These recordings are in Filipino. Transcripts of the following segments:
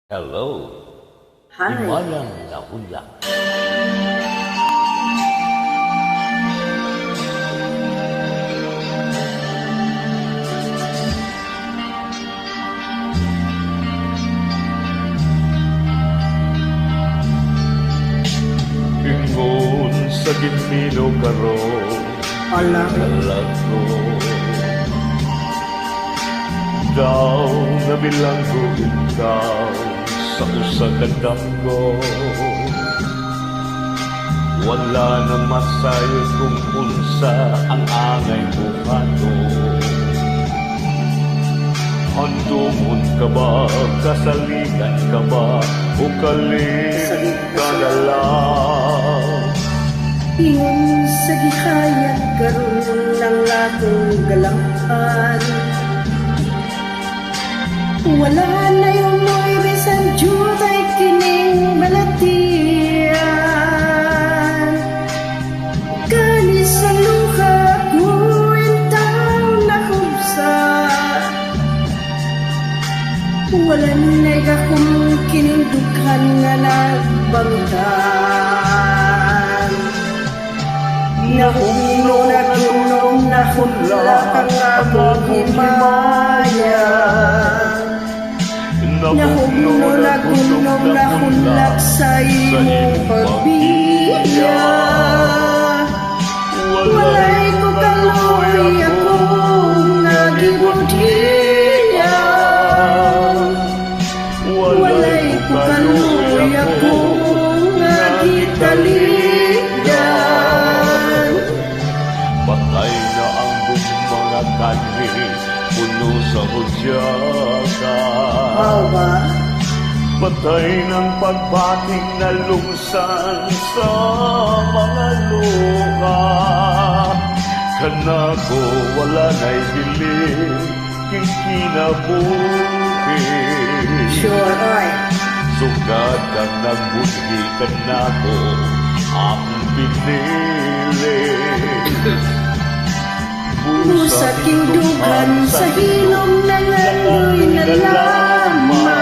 Hello, Hi. Himalang Nahulak. Ingon sa gimino karon, Alam, kalagro. Daw na bilanggo ikaw sa usa ka damgo. Wala na masayo kung unsa ang angay buhato. Handumon ka ba, kasaligan ka ba, o kalit ka na lang? ingon sa gihayag karon ng latong galampan. Wala na yung mo'y bisan jud ay kining malatian. Kanis sa luha kuwintang nakubsa. Wala na'y kakong kining dukhan nga nagbangtan. Nahuno na tulong na hula ang among himaya. Nahuno na tulong na hulak sa imong pagbiya. Walay ko kaluoy akong nagibutiya. Walay ko kaluoy akong nagitaligdan. Patay na ang mga kanhi, puno sa hudyaka. Awa, Patay ng pagbating na lungsan sa mga luha. Kanako wala na'y hiling, kinabuhi. sure oy. Sugad kang nagbudhi kanako, akong pinili. Busa kindugan sa hilom ng amoy na lamang.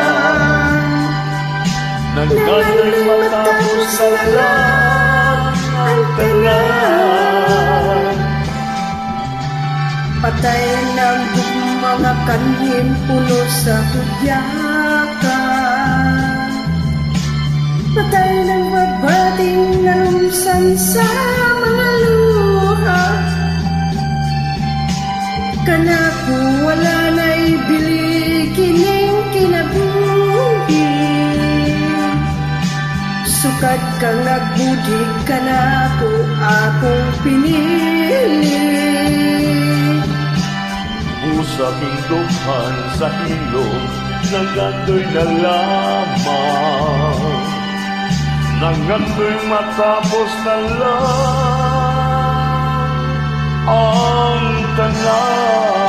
Nagkano'y matapos sa lahat ang tanan. Patay ng mga kanhim puno sa hudyaka. Patay ng babating nalumsan sa mga luha. Kanako wala na'y bili kining kinabuhi. Sukad kang nagbudi kanako akong pinili. Busa dughan sa hilom, nangandoy na lamang. Nangandoy matapos na lang ang tanan.